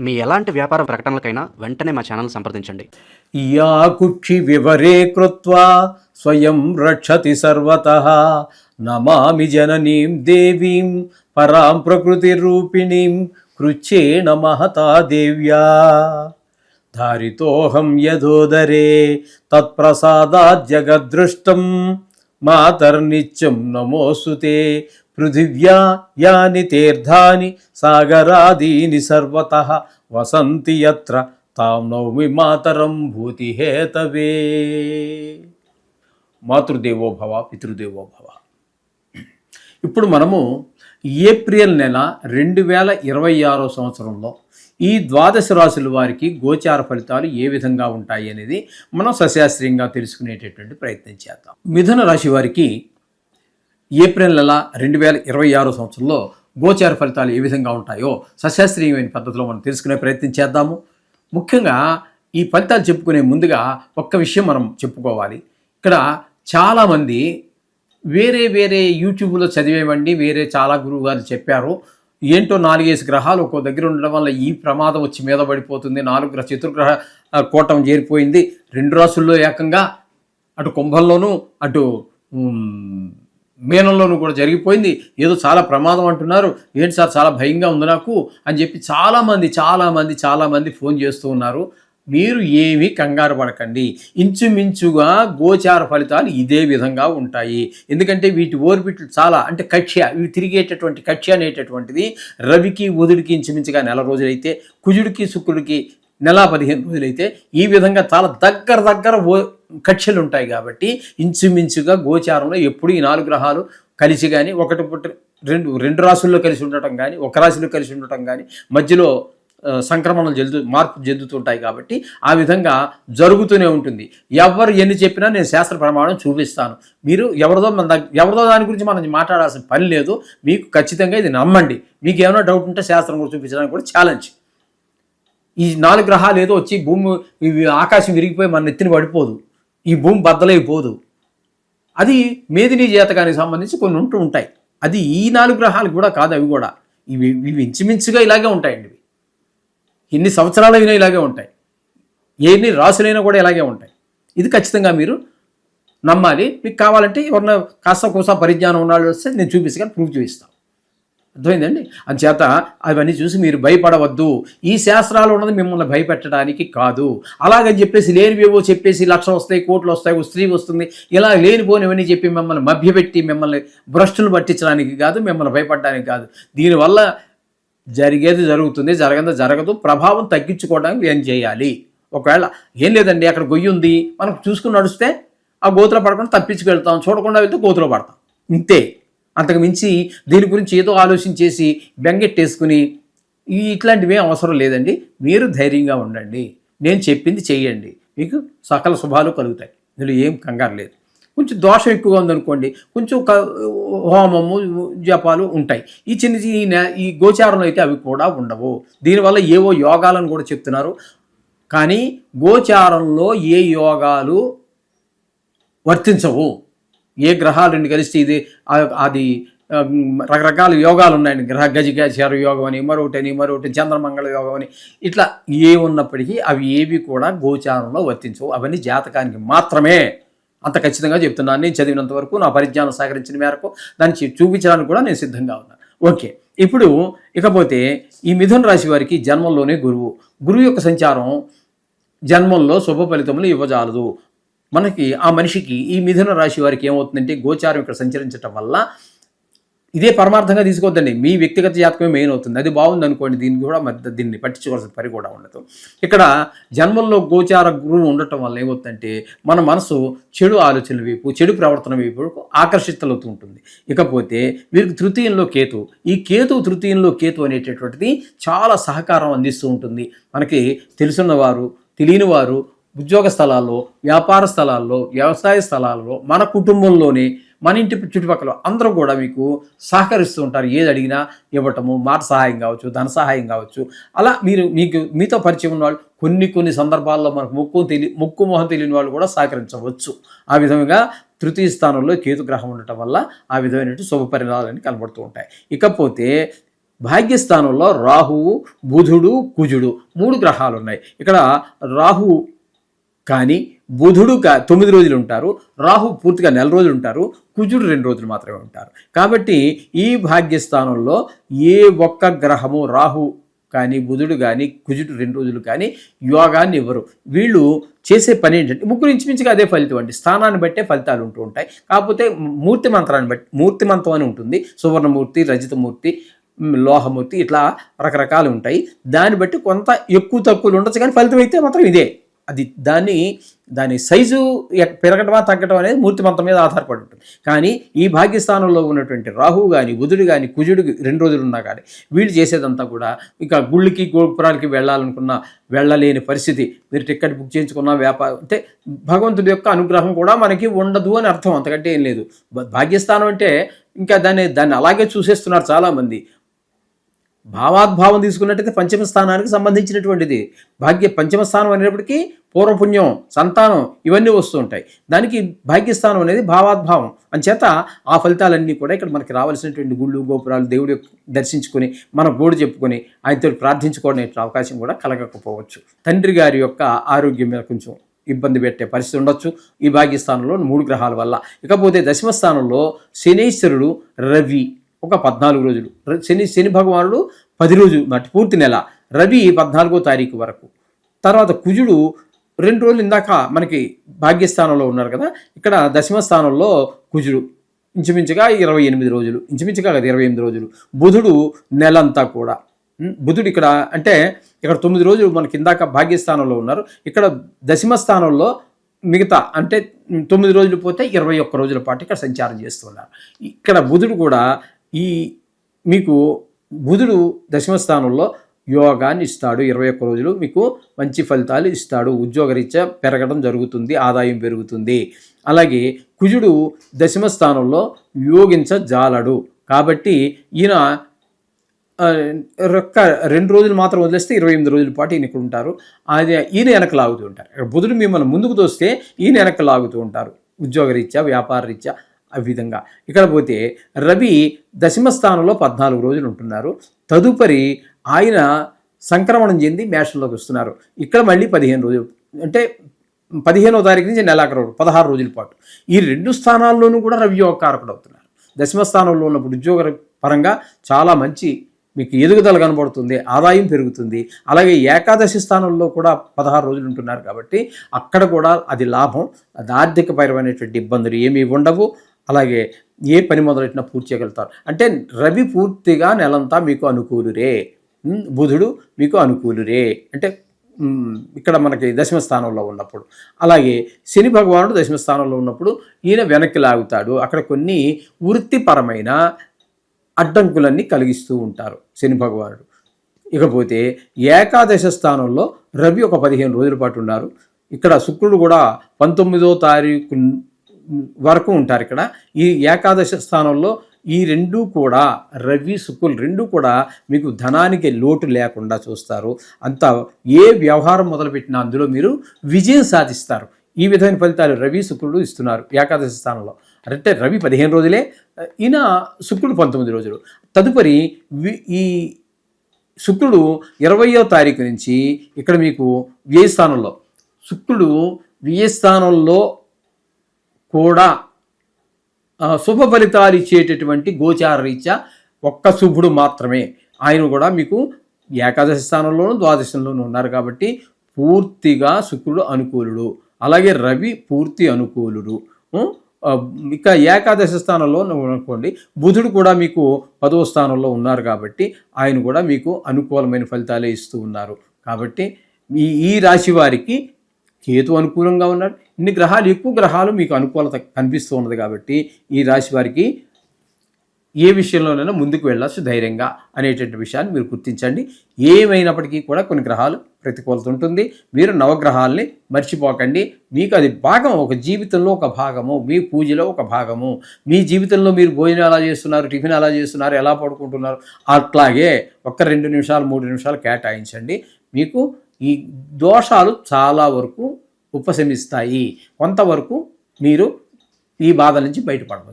మీ ఎలాంటి వ్యాపార ప్రకటనలకైనా వెంటనే మా ఛానల్ సంప్రదించండి. యా కుక్షి వివరే కృత్వా స్వయం రక్షతి సర్వతః నమామి జననీం దేవీం పరాం ప్రకృతి రూపిణీం కృచ్ఛేణ మహతా దేవ్యా ధారితోహం యథోదరే తత్ప్రసాదాత్ జగద్దృష్టం మాతర్నిత్యం నమోస్తుతే పృథివ్యా యాని తీర్థాని సాగరాదీని సర్వతః వసంతి యత్ర తాం నౌమి మాతరం భూతిహేతవే. మాతృదేవో భవ పితృదేవో భవ. ఇప్పుడు మనము ఏప్రిల్ నెల 2026 సంవత్సరంలో ఈ ద్వాదశ రాశుల వారికి గోచార ఫలితాలు ఏ విధంగా ఉంటాయి అనేది మనం సశాస్త్రీయంగా తెలుసుకునేటటువంటి ప్రయత్నం చేద్దాం. మిథున రాశి వారికి ఏప్రిల్ నెల 2026 సంవత్సరంలో గోచార ఫలితాలు ఏ విధంగా ఉంటాయో సశాస్త్రీయమైన పద్ధతిలో మనం తెలుసుకునే ప్రయత్నం చేద్దాము. ముఖ్యంగా ఈ ఫలితాలు చెప్పుకునే ముందుగా ఒక్క విషయం మనం చెప్పుకోవాలి. ఇక్కడ చాలామంది వేరే యూట్యూబ్లో చదివేవండి, వేరే చాలా గురువు గారు చెప్పారు, ఏంటో 4-5 గ్రహాలు ఒక్కో దగ్గర ఉండడం వల్ల ఈ ప్రమాదం వచ్చి మీద పడిపోతుంది, 4 చతుర్గ్రహ కూటం చేరిపోయింది, 2 రాసుల్లో ఏకంగా అటు కుంభంలోనూ అటు మీనంలోనూ కూడా జరిగిపోయింది, ఏదో చాలా ప్రమాదం అంటున్నారు, ఏంటి సార్ చాలా భయంగా ఉంది నాకు అని చెప్పి చాలామంది ఫోన్ చేస్తూ ఉన్నారు. మీరు ఏమీ కంగారు పడకండి. ఇంచుమించుగా గోచార ఫలితాలు ఇదే విధంగా ఉంటాయి. ఎందుకంటే వీటి ఓర్బిట్లు చాలా అంటే కక్ష్య, ఇవి తిరిగేటటువంటి కక్ష్య అనేటటువంటిది రవికి బుధుడికి ఇంచుమించుగా 4 రోజులైతే, కుజుడికి శుక్రుడికి నెల 15 రోజులైతే, ఈ విధంగా చాలా దగ్గర కక్ష్యలు ఉంటాయి. కాబట్టి ఇంచుమించుగా గోచారంలో ఎప్పుడు ఈ 4 గ్రహాలు కలిసి కానీ రెండు రాశుల్లో కలిసి ఉండటం కానీ, ఒక రాశిలో కలిసి ఉండటం కానీ, మధ్యలో సంక్రమణలు మార్పు చెందుతుంటాయి. కాబట్టి ఆ విధంగా జరుగుతూనే ఉంటుంది. ఎవరు ఎన్ని చెప్పినా నేను శాస్త్ర ప్రమాణం చూపిస్తాను. మీరు ఎవరిదో దాని గురించి మనం మాట్లాడాల్సిన పని లేదు. మీకు ఖచ్చితంగా ఇది నమ్మండి. మీకు ఏమైనా డౌట్ ఉంటే శాస్త్రం గురించి చూపించడానికి కూడా ఛాలెంజ్. ఈ 4 గ్రహాలు ఏదో వచ్చి ఆకాశం విరిగిపోయి మన నెత్తిని పడిపోదు, ఈ భూమి బద్దలైపోదు. అది మేదిని జాతకానికి సంబంధించి కొన్ని ఉంటాయి. అది ఈ 4 గ్రహాలు కూడా కాదు, అవి కూడా ఇవి ఇంచుమించుగా ఇలాగే ఉంటాయండి. ఎన్ని సంవత్సరాలైనా ఇలాగే ఉంటాయి, ఎన్ని రాసులైనా కూడా ఇలాగే ఉంటాయి. ఇది ఖచ్చితంగా మీరు నమ్మాలి. మీకు కావాలంటే ఎవరన్నా కాస్త పరిజ్ఞానం ఉన్నాళ్ళు వస్తే నేను చూపిస్తాను, ప్రూఫ్ చూపిస్తాను. అర్థమైందండి? అందుచేత అవన్నీ చూసి మీరు భయపడవద్దు. ఈ శాస్త్రాలు ఉన్నది మిమ్మల్ని భయపెట్టడానికి కాదు. అలాగని చెప్పేసి లేనివేవో చెప్పేసి 1,00,000 వస్తాయి, కోట్లు వస్తాయి, స్త్రీ వస్తుంది, ఇలా లేనిపోనివన్నీ చెప్పి మిమ్మల్ని మభ్యపెట్టి మిమ్మల్ని భ్రష్టులు పట్టించడానికి కాదు, మిమ్మల్ని భయపడడానికి కాదు. దీనివల్ల జరిగేది జరుగుతుంది, జరగదు. ప్రభావం తగ్గించుకోవడానికి ఏం చేయాలి? ఒకవేళ ఏం లేదండి, అక్కడ గొయ్యి ఉంది, మనం చూసుకుని నడిస్తే ఆ గోతులో పడకుండా తప్పించుకెళ్తాం, చూడకుండా వెళ్తే గోతులో పడతాం, ఇంతే. అంతకు మించి దీని గురించి ఏదో ఆలోచించేసి బెంగెట్టేసుకుని ఇట్లాంటివి అవసరం లేదండి. మీరు ధైర్యంగా ఉండండి, నేను చెప్పింది చెయ్యండి, మీకు సకల శుభాలు కలుగుతాయి. ఇందులో ఏం కంగారు లేదు. కొంచెం దోషం ఎక్కువగా ఉందనుకోండి, కొంచెం హోమము జపాలు ఉంటాయి. ఈ గోచారంలో అయితే అవి కూడా ఉండవు. దీనివల్ల ఏవో యోగాలను కూడా చెప్తున్నారు, కానీ గోచారంలో ఏ యోగాలు వర్తించవు. ఏ గ్రహాలు 2 కలిస్తే అది రకరకాల యోగాలు ఉన్నాయండి. గజకేశ్వర యోగం అని, మరొకటి చంద్రమంగళ యోగం అని, ఇట్లా ఏ ఉన్నప్పటికీ అవి ఏవి కూడా గోచారంలో వర్తించవు. అవన్నీ జాతకానికి మాత్రమే. అంత ఖచ్చితంగా చెప్తున్నాను. నేను చదివినంత వరకు, నా పరిజ్ఞానం సహకరించిన మేరకు దాన్ని చూపించడానికి కూడా నేను సిద్ధంగా ఉన్నాను. ఓకే, ఇప్పుడు ఇకపోతే ఈ మిథున రాశి వారికి జన్మంలోనే గురువు యొక్క సంచారం జన్మంలో శుభ ఫలితములు ఇవ్వజాలదు. మనకి ఆ మనిషికి ఈ మిథున రాశి వారికి ఏమవుతుందంటే, గోచారం ఇక్కడ సంచరించటం వల్ల ఇదే పరమార్థంగా తీసుకోవద్దండి, మీ వ్యక్తిగత జాతకమే మెయిన్ అవుతుంది. అది బాగుంది అనుకోండి, దీన్ని పట్టించుకోవాల్సిన పని కూడా ఉండదు. ఇక్కడ జన్మల్లో గోచార గురువు ఉండటం వల్ల ఏమవుతుందంటే, మన మనసు చెడు ఆలోచనల వైపు, చెడు ప్రవర్తన వైపు ఆకర్షితులవుతూ ఉంటుంది. ఇకపోతే వీరికి తృతీయంలో కేతు, ఈ తృతీయంలో కేతు అనేటటువంటిది చాలా సహకారం అందిస్తూ ఉంటుంది. మనకి తెలుసున్నవారు, తెలియని వారు, ఉద్యోగ స్థలాల్లో, వ్యాపార స్థలాల్లో, వ్యవసాయ స్థలాల్లో, మన కుటుంబంలోనే, మన ఇంటి చుట్టుపక్కల అందరూ కూడా మీకు సహకరిస్తూ ఉంటారు. ఏది అడిగినా ఇవ్వటము, మాట సహాయం కావచ్చు, ధన సహాయం కావచ్చు. అలా మీతో పరిచయం ఉన్న వాళ్ళు కొన్ని సందర్భాల్లో మనకు ముక్కు మొహం తెలియని వాళ్ళు కూడా సహకరించవచ్చు. ఆ విధంగా తృతీయ స్థానంలో కేతు గ్రహం ఉండటం వల్ల ఆ విధమైనటువంటి శుభ పరిణామాలన్నీ కనబడుతూ ఉంటాయి. ఇకపోతే భాగ్యస్థానంలో రాహువు, బుధుడు, కుజుడు 3 గ్రహాలు ఉన్నాయి. ఇక్కడ రాహువు కానీ బుధుడు 9 రోజులు ఉంటారు, రాహు పూర్తిగా నెల రోజులు ఉంటారు, కుజుడు 2 రోజులు మాత్రమే ఉంటారు. కాబట్టి ఈ భాగ్యస్థానంలో ఏ ఒక్క గ్రహము రాహు కానీ బుధుడు కానీ కుజుడు 2 రోజులు కానీ యోగాన్ని ఇవ్వరు. వీళ్ళు చేసే పని ఏంటంటే ముగ్గురు ఇంచుమించుగా అదే ఫలితం అండి. స్థానాన్ని బట్టే ఫలితాలు ఉంటూ ఉంటాయి. కాకపోతే మూర్తి మంత్రాన్ని బట్టి మూర్తిమంతం అని ఉంటుంది. సువర్ణమూర్తి, రజితమూర్తి, లోహమూర్తి ఇట్లా రకరకాలు ఉంటాయి. దాన్ని బట్టి కొంత ఎక్కువ తక్కువలు ఉండొచ్చు, కానీ ఫలితం అయితే మాత్రం ఇదే. అది దాని సైజు పెరగటమా తగ్గటం అనేది మూర్తిమంతం మీద ఆధారపడి ఉంటుంది. కానీ ఈ భాగ్యస్థానంలో ఉన్నటువంటి రాహువు కానీ బుధుడు కానీ కుజుడు 2 రోజులు ఉన్నా కానీ వీళ్ళు చేసేదంతా కూడా ఇక గుళ్ళకి గోపురాలకి వెళ్ళాలనుకున్నా వెళ్ళలేని పరిస్థితి. మీరు టికెట్ బుక్ చేయించుకున్న వ్యాపారం అంటే భగవంతుడి యొక్క అనుగ్రహం కూడా మనకి ఉండదు అని అర్థం, అంతకంటే ఏం లేదు. భాగ్యస్థానం అంటే ఇంకా దాన్ని అలాగే చూసేస్తున్నారు చాలామంది. భావాద్భావం తీసుకున్నట్టయితే పంచమ స్థానానికి సంబంధించినటువంటిది. పంచమ స్థానం అనేప్పటికీ పూర్వపుణ్యం, సంతానం ఇవన్నీ వస్తూ ఉంటాయి. దానికి భాగ్యస్థానం అనేది భావాద్భావం. అంచేత ఆ ఫలితాలన్నీ కూడా ఇక్కడ మనకి రావాల్సినటువంటి గుళ్ళు గోపురాలు దేవుడి దర్శించుకొని మన గోడు చెప్పుకొని ఆయనతో ప్రార్థించుకోవడం అవకాశం కూడా కలగకపోవచ్చు. తండ్రి గారి యొక్క ఆరోగ్యం మీద కొంచెం ఇబ్బంది పెట్టే పరిస్థితి ఉండొచ్చు ఈ భాగ్యస్థానంలో 3 గ్రహాల వల్ల. ఇకపోతే దశమ స్థానంలో శనీశ్వరుడు, రవి ఒక 14 రోజులు, శని భగవానుడు 10 రోజులు నాటి పూర్తి నెల, రవి 14వ తారీఖు వరకు, తర్వాత కుజుడు 2 రోజులు ఇందాక మనకి భాగ్యస్థానంలో ఉన్నారు కదా, ఇక్కడ దశమ స్థానంలో కుజుడు ఇంచుమించుగా 28 రోజులు, ఇంచుమించుగా 28 రోజులు, బుధుడు నెలంతా కూడా. బుధుడు ఇక్కడ అంటే ఇక్కడ 9 రోజులు మనకి ఇందాక భాగ్యస్థానంలో ఉన్నారు, ఇక్కడ దశమ స్థానంలో మిగతా అంటే 9 రోజులు పోతే 21 రోజుల పాటు ఇక్కడ సంచారం చేస్తున్నారు. ఇక్కడ బుధుడు కూడా మీకు బుధుడు దశమ స్థానంలో యోగాన్ని ఇస్తాడు. 21 రోజులు మీకు మంచి ఫలితాలు ఇస్తాడు. ఉద్యోగరీత్యా పెరగడం జరుగుతుంది, ఆదాయం పెరుగుతుంది. అలాగే కుజుడు దశమ స్థానంలో యోగించజాలడు. కాబట్టి ఈయన 2 రోజులు మాత్రం వదిలేస్తే 28 రోజుల పాటు ఈయన ఇక్కడ ఉంటారు. ఈయన వెనక్కి లాగుతూ ఉంటారు. బుధుడు మిమ్మల్ని ముందుకు తోస్తే ఈయన వెనక్కి లాగుతూ ఉంటారు, ఉద్యోగరీత్యా వ్యాపార రీత్యా ఆ విధంగా. ఇక్కడ పోతే రవి దశమ స్థానంలో 14 రోజులు ఉంటున్నారు. తదుపరి ఆయన సంక్రమణం చెంది మేషంలోకి వస్తున్నారు. ఇక్కడ మళ్ళీ 15 రోజులు అంటే 15వ తారీఖు నుంచి నెలాఖరు 16 రోజుల పాటు ఈ 2 స్థానాల్లోనూ కూడా రవి యోగకారకుడు అవుతున్నారు. దశమ స్థానంలో ఉన్నప్పుడు ఉద్యోగ పరంగా చాలా మంచి మీకు ఎదుగుదల కనబడుతుంది, ఆదాయం పెరుగుతుంది. అలాగే ఏకాదశి స్థానంలో కూడా 16 రోజులు ఉంటున్నారు కాబట్టి అక్కడ కూడా అది లాభం. అది ఆర్థికపరమైనటువంటి ఇబ్బందులు ఏమీ ఉండవు. అలాగే ఏ పని మొదలెట్టినా పూర్తి చేయగలుగుతారు. అంటే రవి పూర్తిగా నెలంతా మీకు అనుకూలురే, బుధుడు మీకు అనుకూలురే అంటే ఇక్కడ మనకి దశమ స్థానంలో ఉన్నప్పుడు. అలాగే శని భగవానుడు దశమ స్థానంలో ఉన్నప్పుడు ఈయన వెనక్కి లాగుతాడు. అక్కడ కొన్ని వృత్తిపరమైన అడ్డంకులన్నీ కలిగిస్తూ ఉంటారు శని భగవానుడు. ఇకపోతే ఏకాదశ స్థానంలో రవి ఒక 15 రోజుల పాటు ఉన్నారు. ఇక్కడ శుక్రుడు కూడా 19వ తారీఖు వరకు ఉంటారు. ఇక్కడ ఈ ఏకాదశ స్థానంలో ఈ 2 కూడా రవి శుక్రులు 2 కూడా మీకు ధనానికి లోటు లేకుండా చూస్తారు. అంతా ఏ వ్యవహారం మొదలుపెట్టినా అందులో మీరు విజయం సాధిస్తారు. ఈ విధమైన ఫలితాలు రవి శుక్రుడు ఇస్తున్నారు ఏకాదశ స్థానంలో. అంటే రవి 15 రోజులే, ఈయన శుక్రుడు 19 రోజులు. తదుపరి ఈ శుక్రుడు 20వ తారీఖు నుంచి ఇక్కడ మీకు వ్యయస్థానంలో, శుక్రుడు వ్యయస్థానంలో కూడా శుభ ఫలితాలు ఇచ్చేటటువంటి గోచార రీత్యా ఒక్క శుభుడు మాత్రమే. ఆయన కూడా మీకు ఏకాదశి స్థానంలోనూ ద్వాదశంలోనూ ఉన్నారు కాబట్టి పూర్తిగా శుక్రుడు అనుకూలుడు. అలాగే రవి పూర్తి అనుకూలుడు. ఇక ఏకాదశ స్థానంలో అనుకోండి, బుధుడు కూడా మీకు 10వ స్థానంలో ఉన్నారు కాబట్టి ఆయన కూడా మీకు అనుకూలమైన ఫలితాలే ఇస్తూ ఉన్నారు. కాబట్టి ఈ రాశి వారికి కేతు అనుకూలంగా ఉన్నాడు. ఇన్ని గ్రహాలు, ఎక్కువ గ్రహాలు మీకు అనుకూలత కనిపిస్తూ ఉన్నది కాబట్టి ఈ రాశి వారికి ఏ విషయంలోనైనా ముందుకు వెళ్ళచ్చు ధైర్యంగా అనేటువంటి విషయాన్ని మీరు గుర్తించండి. ఏమైనప్పటికీ కూడా కొన్ని గ్రహాలు ప్రతికూలత ఉంటుంది. మీరు నవగ్రహాలని మర్చిపోకండి. మీకు అది భాగం, ఒక జీవితంలో ఒక భాగము, మీ పూజలో ఒక భాగము. మీ జీవితంలో మీరు భోజనం ఎలా చేస్తున్నారు, టిఫిన్ ఎలా చేస్తున్నారు, ఎలా పడుకుంటున్నారు, అట్లాగే ఒక్క 2 నిమిషాలు 3 నిమిషాలు కేటాయించండి. మీకు ఈ దోషాలు చాలా వరకు ఉపశమిస్తాయి. కొంతవరకు మీరు ఈ బాధ నుంచి బయటపడవచ్చు.